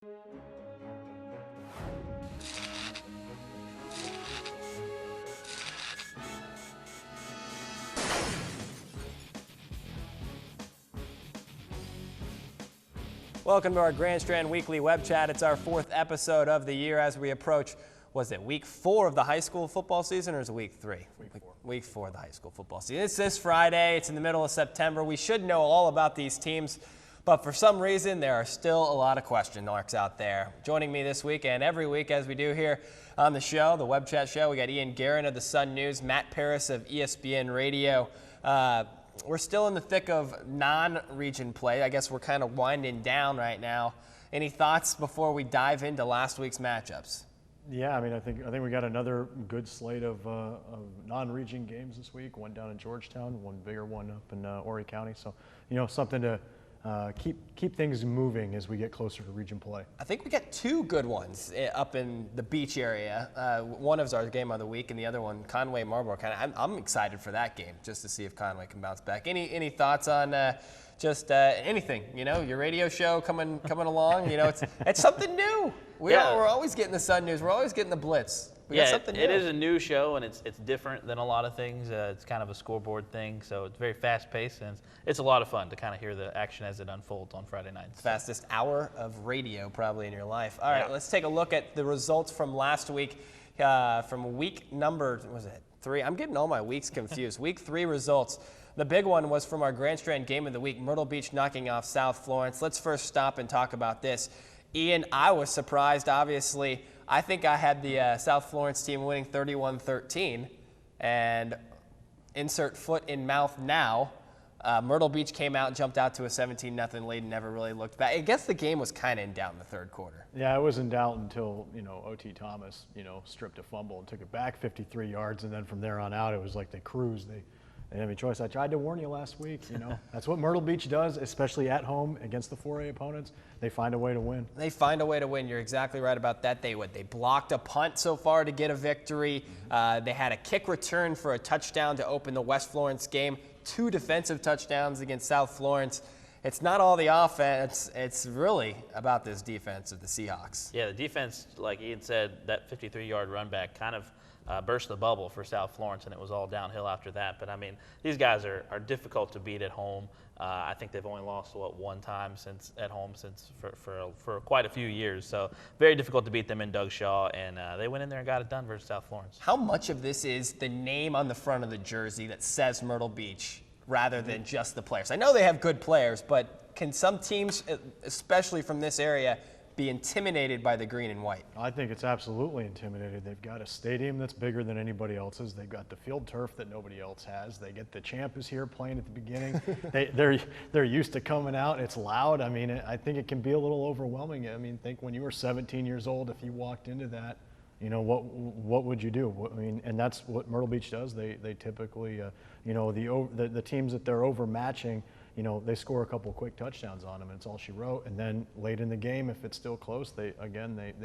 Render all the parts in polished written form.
Welcome to our Grand Strand Weekly Web Chat. It's our 4th episode of the year as we approach, was it week 4 of the high school football season, or is it week 3? Week 4 of the high school football season. It's this Friday. It's in the middle of September. We should know all about these teams, but for some reason, there are still a lot of question marks out there. Joining me this week and every week, as we do here on the show, the Web Chat show, we got Guerin of the Sun News, Matt Parris of ESPN Radio. We're still in the thick of non-region play. I guess we're kind of winding down right now. Any thoughts before we dive into last week's matchups? Yeah, I mean, I think we got another good slate of non-region games this week. One down in Georgetown, one bigger one up in Horry County. So, something to keep things moving as we get closer to region play. I think we got 2 good ones up in the beach area. One is our game of the week, and the other one, Conway-Marlboro. I'm excited for that game just to see if Conway can bounce back. Any thoughts on just anything? Your radio show coming along. It's something new. We're always getting the Sun News. We're always getting the Blitz. We got something new. It is a new show, and it's different than a lot of things. It's kind of a scoreboard thing, so it's very fast-paced, and it's a lot of fun to kind of hear the action as it unfolds on Friday nights. Fastest hour of radio probably in your life. All right, let's take a look at the results from last week, from week number, was it 3? I'm getting all my weeks confused. Week 3 results. The big one was from our Grand Strand Game of the Week, Myrtle Beach knocking off South Florence. Let's first stop and talk about this. Ian, I was surprised, obviously. I think I had the South Florence team winning 31-13, and insert foot in mouth now. Myrtle Beach came out and jumped out to a 17-0 lead and never really looked back. I guess the game was kind of in doubt in the third quarter. Yeah, it was in doubt until, O.T. Thomas, stripped a fumble and took it back 53 yards, and then from there on out, it was like they cruised. They didn't have any choice. I tried to warn you last week, That's what Myrtle Beach does, especially at home against the 4A opponents. They find a way to win. They find a way to win. You're exactly right about that. They blocked a punt so far to get a victory. They had a kick return for a touchdown to open the West Florence game. 2 defensive touchdowns against South Florence. It's not all the offense. It's really about this defense of the Seahawks. Yeah, the defense, like Ian said, that 53-yard run back kind of burst the bubble for South Florence, and it was all downhill after that. But, I mean, these guys are difficult to beat at home. I think they've only lost, one time at home for quite a few years. So very difficult to beat them in Doug Shaw, and they went in there and got it done versus South Florence. How much of this is the name on the front of the jersey that says Myrtle Beach rather than just the players? I know they have good players, but can some teams, especially from this area, be intimidated by the green and white? I think it's absolutely intimidated. They've got a stadium that's bigger than anybody else's. They've got the field turf that nobody else has. They get the champ is here playing at the beginning. They're used to coming out. It's loud. I mean, I think it can be a little overwhelming. I mean, think when you were 17 years old, if you walked into that, what would you do? I mean, and that's what Myrtle Beach does. They typically, the teams that they're overmatching, they score a couple quick touchdowns on them, and it's all she wrote. And then late in the game, if it's still close, they've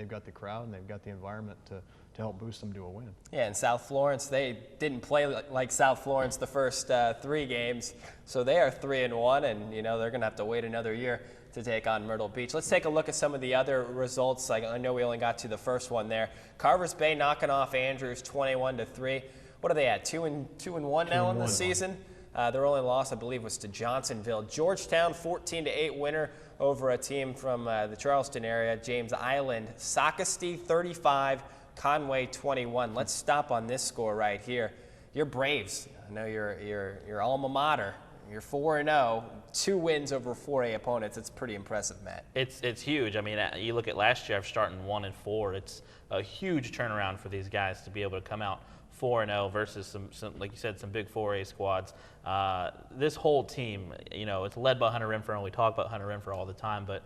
got the crowd and they've got the environment to help boost them to a win. Yeah, and South Florence, they didn't play like South Florence the first 3 games, so they are 3-1, and they're going to have to wait another year to take on Myrtle Beach. Let's take a look at some of the other results. I know we only got to the first one there. Carvers Bay knocking off Andrews 21-3. What are they at? 2-1 now in the season? Their only loss, I believe, was to Johnsonville. Georgetown 14-8 winner over a team from the Charleston area. James Island. Socastee 35, Conway 21. Let's stop on this score right here. Your Braves. I know your alma mater. You're 4-0, 2 wins over 4A opponents. It's pretty impressive, Matt. It's huge. I mean, you look at last year, starting 1-4. It's a huge turnaround for these guys to be able to come out 4-0 versus some, like you said, some big 4A squads. This whole team, it's led by Hunter Renfro, and we talk about Hunter Renfro all the time, but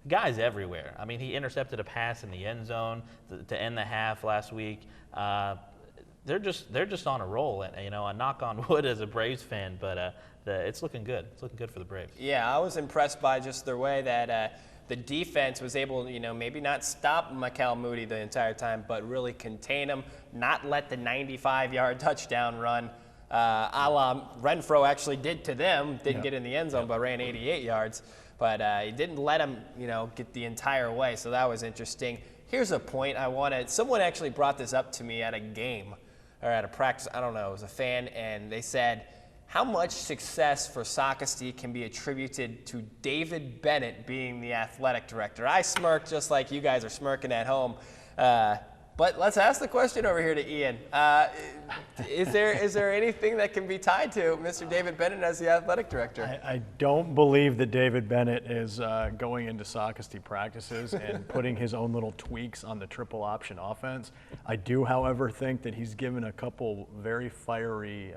guys everywhere. I mean, he intercepted a pass in the end zone to end the half last week. They're just on a roll, and a knock on wood as a Braves fan, but it's looking good. It's looking good for the Braves. Yeah, I was impressed by just the way that the defense was able to, maybe not stop Mikal Moody the entire time, but really contain him, not let the 95-yard touchdown run, a la Renfro actually did to them. Didn't get in the end zone, but ran 88 yards. but he didn't let him, get the entire way. So that was interesting. Here's a point I wanted. Someone actually brought this up to me at a game or at a practice. I don't know. It was a fan, and they said, how much success for Sockasty can be attributed to David Bennett being the athletic director? I smirked just like you guys are smirking at home. But let's ask the question over here to Ian. Is there anything that can be tied to Mr. David Bennett as the athletic director? I don't believe that David Bennett is going into Sockasty practices and putting his own little tweaks on the triple option offense. I do, however, think that he's given a couple very fiery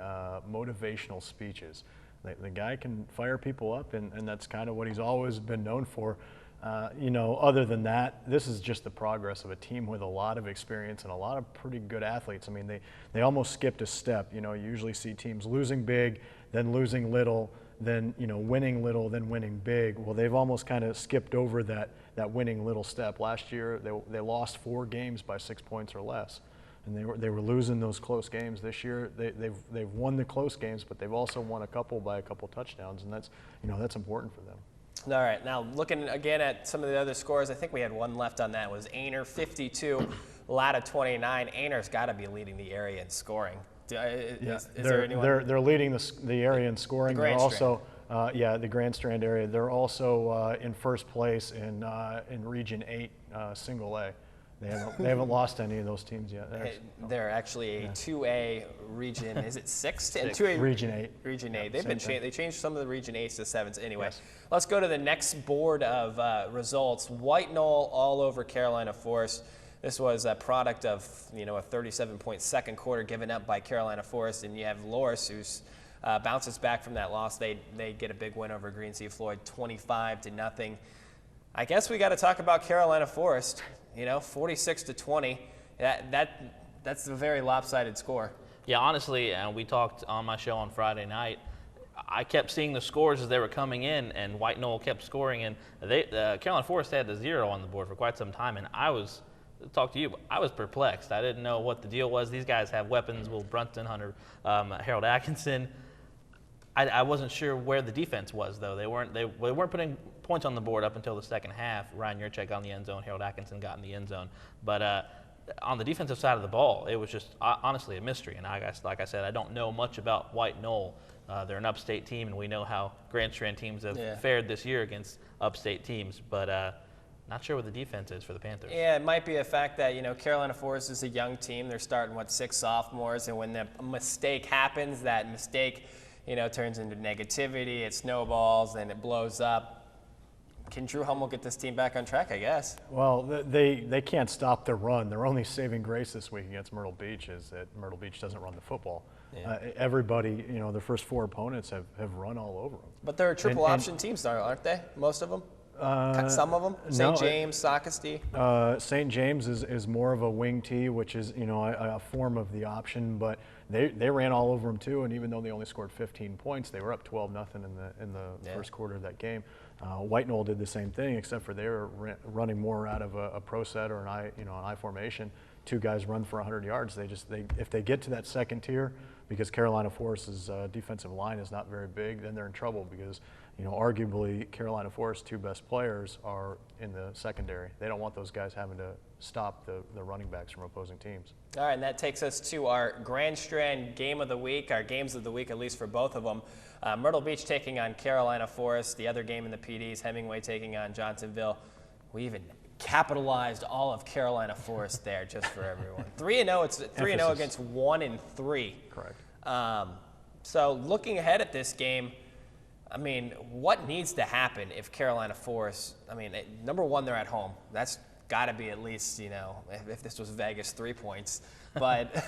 motivational speeches. The guy can fire people up, and that's kind of what he's always been known for. Other than that, this is just the progress of a team with a lot of experience and a lot of pretty good athletes. I mean, they almost skipped a step. You usually see teams losing big, then losing little, then, winning little, then winning big. Well, they've almost kind of skipped over that winning little step. Last year, they lost 4 games by 6 points or less. And they were losing those close games. This year, they've won the close games, but they've also won a couple by a couple touchdowns, and that's important for them. All right, now looking again at some of the other scores, I think we had one left on that. It was Ainer 52, Latta 29. Ainer's got to be leading the area in scoring. Is there anyone? They're leading the area in scoring. The Grand Strand. The Grand Strand area. They're also in first place in Region 8 Single A. They haven't lost any of those teams yet. They're actually a 2A region. Is it 6? And 2A Region 8. Region 8. They changed some of the Region 8s to 7s. Anyway, yes. Let's go to the next board of results. White Knoll all over Carolina Forest. This was a product of a 37-point second quarter given up by Carolina Forest, and you have Loris who's bounces back from that loss. They get a big win over Green Sea Floyd, 25-0. I guess we got to talk about Carolina Forest. 46-20. That's a very lopsided score. Yeah, honestly, and we talked on my show on Friday night. I kept seeing the scores as they were coming in, and White Knoll kept scoring, and Carolina Forest had the 0 on the board for quite some time, and I was perplexed. I didn't know what the deal was. These guys have weapons: Will Brunson, Hunter, Harold Atkinson. I wasn't sure where the defense was, though. They weren't putting points on the board up until the second half. Ryan Yurchek got in the end zone. Harold Atkinson got in the end zone. But on the defensive side of the ball, it was just honestly a mystery. And like I said, I don't know much about White Knoll. They're an upstate team, and we know how Grand Strand teams have fared this year against upstate teams. But not sure what the defense is for the Panthers. Yeah, it might be a fact that, Carolina Forest is a young team. They're starting, 6 sophomores, and when the mistake happens, that mistake turns into negativity, it snowballs, and it blows up. Can Drew Hummel get this team back on track, I guess? Well, they can't stop the run. Their only saving grace this week against Myrtle Beach is that Myrtle Beach doesn't run the football. Yeah. Everybody, their first 4 opponents have run all over them. But they're triple option teams, aren't they? Most of them? Some of them? St. James, Sockasty? St. James is more of a wing tee, which is, a form of the option, but they ran all over them too, and even though they only scored 15 points, they were up 12-0 in the first quarter of that game. White Knoll did the same thing, except for they were running more out of a pro set or an I formation. 2 guys run for 100 yards. If they get to that second tier, because Carolina Forest's defensive line is not very big, then they're in trouble because, arguably Carolina Forest's 2 best players are in the secondary. They don't want those guys having to stop the running backs from opposing teams. All right, and that takes us to our Grand Strand game of the week, our games of the week, at least for both of them. Myrtle Beach taking on Carolina Forest. The other game in the PDs, Hemingway taking on Johnsonville. We even capitalized all of Carolina Forest there just for everyone. 3-0. It's 3-0 against 1-3. Correct. So looking ahead at this game, what needs to happen if Carolina Forest? Number one, they're at home. That's got to be at least, if this was Vegas, 3 points. But,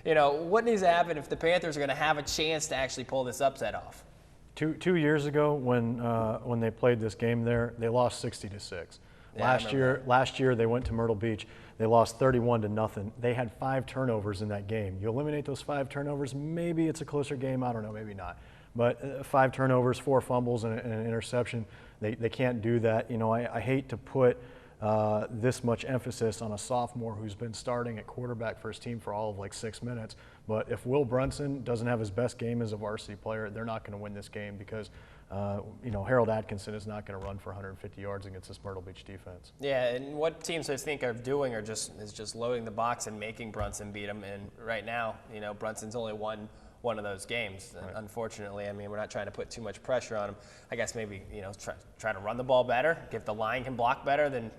what needs to happen if the Panthers are going to have a chance to actually pull this upset off? 2 years ago, when they played this game there, they lost 60-6. Yeah, last year they went to Myrtle Beach. They lost 31-0. They had 5 turnovers in that game. You eliminate those 5 turnovers, maybe it's a closer game. I don't know, maybe not. But 5 turnovers, 4 fumbles, and an interception. They can't do that. I hate to put this much emphasis on a sophomore who's been starting at quarterback for his team for all of 6 minutes. But if Will Brunson doesn't have his best game as a varsity player, they're not going to win this game because Harold Atkinson is not going to run for 150 yards against this Myrtle Beach defense. Yeah, and what teams I think are doing is just loading the box and making Brunson beat them. And right now, Brunson's only won one of those games. Right. Unfortunately, I mean, we're not trying to put too much pressure on him. I guess maybe, try to run the ball better. If the line can block better, then,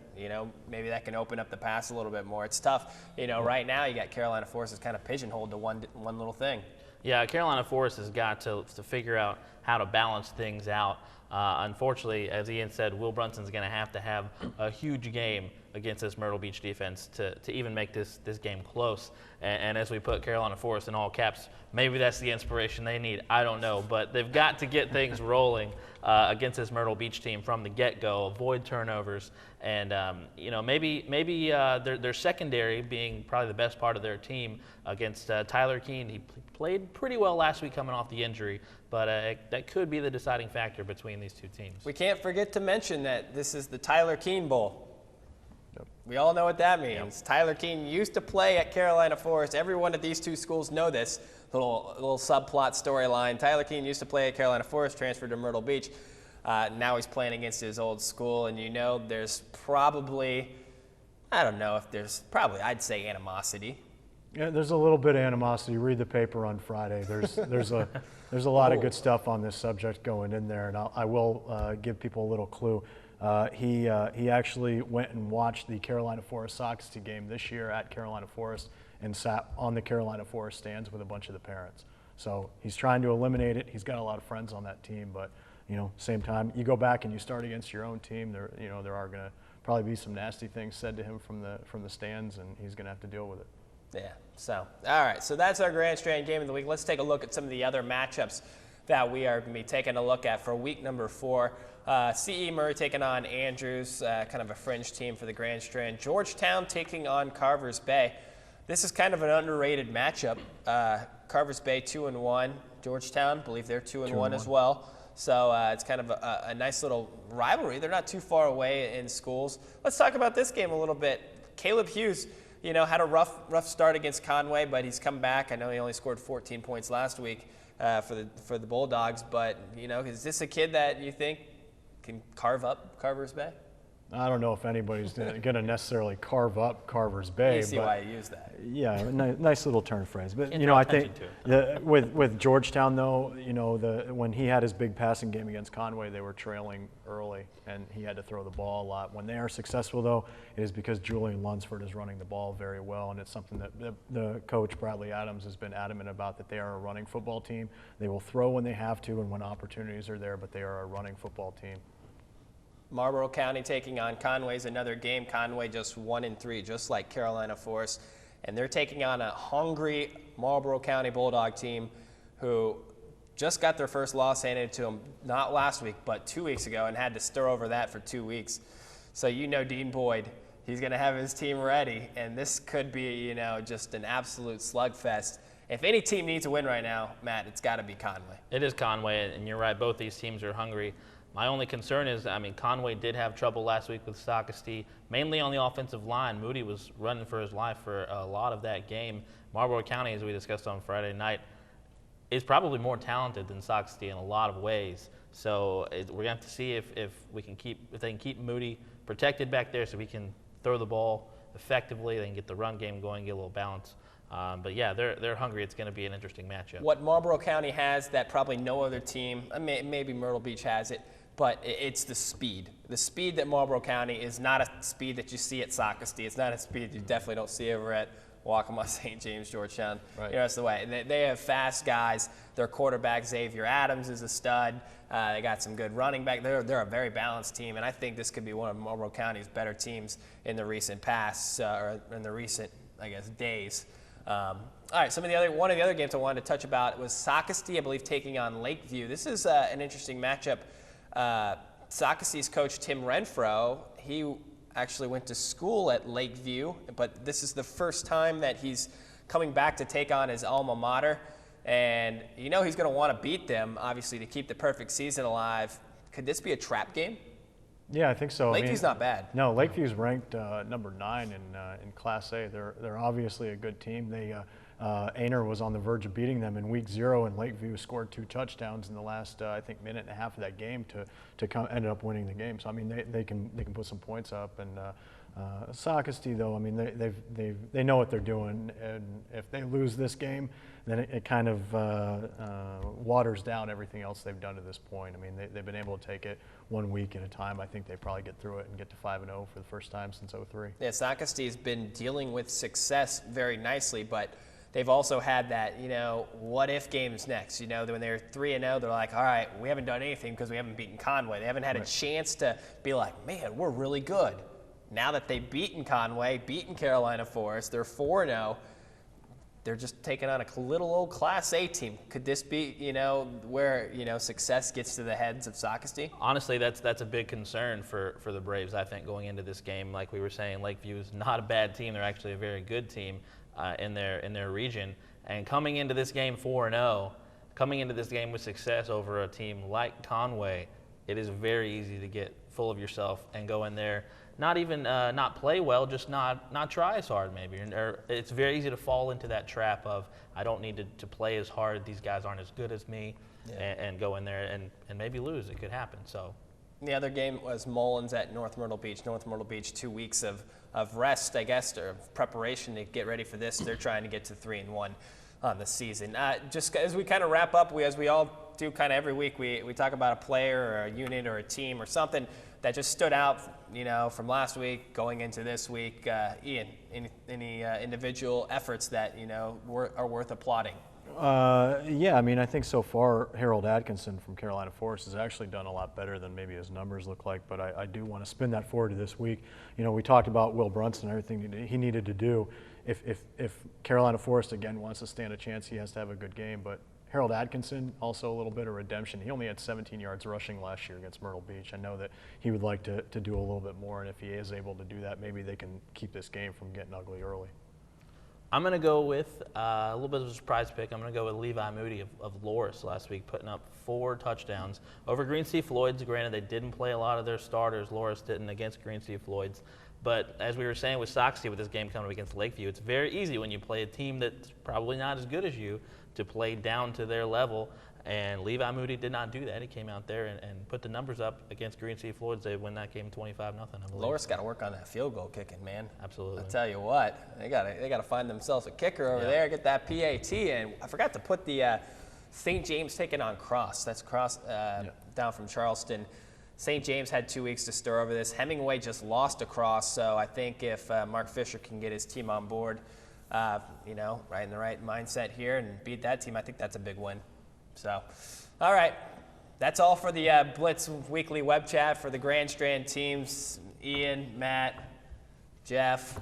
maybe that can open up the pass a little bit more. It's tough. Right now you got Carolina Forest is kind of pigeonholed to one little thing. Yeah, Carolina Forest has got to figure out how to balance things out. Unfortunately, as Ian said, Will Brunson's going to have a huge game against this Myrtle Beach defense to even make this game close. And as we put Carolina Forest in all caps, maybe that's the inspiration they need. I don't know. But they've got to get things rolling against this Myrtle Beach team from the get-go, avoid turnovers. And, maybe their secondary being probably the best part of their team against Tyler Keene. He played pretty well last week coming off the injury, but that could be the deciding factor between these two teams. We can't forget to mention that this is the Tyler Keene Bowl. We all know what that means. Yep. Tyler Keene used to play at Carolina Forest. Everyone at these two schools know this little subplot storyline. Tyler Keene used to play at Carolina Forest, transferred to Myrtle Beach. Now he's playing against his old school, and there's probably, I'd say animosity. Yeah, there's a little bit of animosity. Read the paper on Friday. There's a lot of good stuff on this subject going in there, and I will give people a little clue. He actually went and watched the Carolina Forest Soxty game this year at Carolina Forest and sat on the Carolina Forest stands with a bunch of the parents. So he's trying to eliminate it. He's got a lot of friends on that team, but same time, you go back and you start against your own team. There are going to probably be some nasty things said to him from the stands, and he's going to have to deal with it. Yeah. So all right. So that's our Grand Strand game of the week. Let's take a look at some of the other matchups that we are going to be taking a look at for week number 4. C.E. Murray taking on Andrews, kind of a fringe team for the Grand Strand. Georgetown taking on Carvers Bay. This is kind of an underrated matchup. Carvers Bay 2-1. Georgetown, I believe they're 2-1 as well. So it's kind of a nice little rivalry. They're not too far away in schools. Let's talk about this game a little bit. Caleb Hughes, had a rough start against Conway, but he's come back. I know he only scored 14 points last week for the Bulldogs, but is this a kid that you think can carve up Carvers Bay? I don't know if anybody's going to necessarily carve up Carvers Bay. You see why I use that. Yeah, nice little turn phrase. But I think with Georgetown though, when he had his big passing game against Conway, they were trailing early, and he had to throw the ball a lot. When they are successful though, it is because Julian Lunsford is running the ball very well, and it's something that the coach Bradley Adams has been adamant about, that they are a running football team. They will throw when they have to and when opportunities are there, but they are a running football team. Marlboro County taking on Conway's another game. Conway just 1-3, just like Carolina Forest. And they're taking on a hungry Marlboro County Bulldog team who just got their first loss handed to them, not last week, but 2 weeks ago, and had to stir over that for 2 weeks. So Dean Boyd, he's going to have his team ready, and this could be, just an absolute slugfest. If any team needs a win right now, Matt, it's got to be Conway. It is Conway, and you're right, both these teams are hungry. My only concern is, Conway did have trouble last week with Sockasty, mainly on the offensive line. Moody was running for his life for a lot of that game. Marlboro County, as we discussed on Friday night, is probably more talented than Sockasty in a lot of ways. So we're going to have to see if they can keep Moody protected back there, so we can throw the ball effectively. They can get the run game going, get a little balance. But yeah, they're hungry. It's going to be an interesting matchup. What Marlboro County has that probably no other team, maybe Myrtle Beach has it, but it's the speed. The speed that Marlboro County is not a speed that you see at Sockasty. It's not a speed you definitely don't see over at Waccamaw, St. James, Georgetown. Right. That's the way. They have fast guys. Their quarterback, Xavier Adams, is a stud. They got some good running back. They're a very balanced team, and I think this could be one of Marlboro County's better teams in the recent past, or in the recent, days. All right, one of the other games I wanted to touch about was Sockasty, I believe, taking on Lakeview. This is an interesting matchup. Sockasty's coach, Tim Renfro, he actually went to school at Lakeview, but this is the first time that he's coming back to take on his alma mater. And he's going to want to beat them, obviously, to keep the perfect season alive. Could this be a trap game? Yeah, I think so. Lakeview's not bad. No, Lakeview's ranked number 9 in Class A. They're obviously a good team. Aner was on the verge of beating them in week 0, and Lakeview scored 2 touchdowns in the last, I think, minute and a half of that game to ended up winning the game. So I mean, they can put some points up. And Socastee, though, I mean, they know what they're doing, and if they lose this game, then it kind of waters down everything else they've done to this point. I mean, they've been able to take it 1 week at a time. I think they probably get through it and get to 5-0 for the first time since '03. Yeah, Sacastee's been dealing with success very nicely, but they've also had that, what if games next. When they're 3-0, they're like, all right, we haven't done anything because we haven't beaten Conway. They haven't had a chance to be like, man, we're really good. Now that they've beaten Conway, beaten Carolina Forest, they're 4-0. They're just taking on a little old Class A team. Could this be, where, success gets to the heads of Socastee? Honestly, that's a big concern for the Braves, I think, going into this game. Like we were saying, Lakeview is not a bad team. They're actually a very good team in their region. And coming into this game 4-0, coming into this game with success over a team like Conway, it is very easy to get full of yourself and go in there, not even not play well, just not try as hard maybe. Or it's very easy to fall into that trap of, I don't need to play as hard, these guys aren't as good as me, and go in there and maybe lose. It could happen. So the other game was Mullins at North Myrtle Beach. North Myrtle Beach, 2 weeks of rest, I guess, or preparation to get ready for this. They're trying to get to 3-1 on the season. Just as we kind of wrap up, as we all do kind of every week, we talk about a player or a unit or a team or something that just stood out, from last week going into this week. Ian, any individual efforts that, are worth applauding? Yeah, I mean, I think so far Harold Atkinson from Carolina Forest has actually done a lot better than maybe his numbers look like, but I do want to spin that forward to this week. We talked about Will Brunson and everything he needed to do. If Carolina Forest, again, wants to stand a chance, he has to have a good game, but Harold Atkinson, also a little bit of redemption. He only had 17 yards rushing last year against Myrtle Beach. I know that he would like to do a little bit more, and if he is able to do that, maybe they can keep this game from getting ugly early. I'm going to go with a little bit of a surprise pick. I'm going to go with Levi Moody of Loris last week, putting up 4 touchdowns over Green Sea Floyd's. Granted, they didn't play a lot of their starters. Loris didn't against Green Sea Floyd's. But as we were saying with Socastee, with this game coming up against Lakeview, it's very easy when you play a team that's probably not as good as you to play down to their level. And Levi Moody did not do that. He came out there and put the numbers up against Green Sea Floyd's. They win that game 25-0, I believe. Loris got to work on that field goal kicking, man. Absolutely. I'll tell you what, they got to find themselves a kicker over there, get that PAT. And I forgot to put the St. James taking on Cross. That's Cross down from Charleston. St. James had 2 weeks to stir over this. Hemingway just lost to Cross, so I think if Mark Fisher can get his team on board, right in the right mindset here and beat that team, I think that's a big win. So, all right, that's all for the Blitz Weekly Web Chat for the Grand Strand teams. Ian, Matt, Jeff,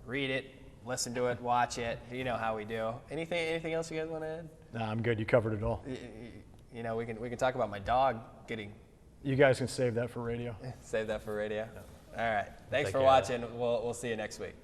read it, listen to it, watch it. You know how we do. Anything else you guys want to add? Nah, I'm good. You covered it all. We can talk about my dog getting. You guys can save that for radio. Save that for radio. All right. Thanks Take for care. watching. We'll see you next week.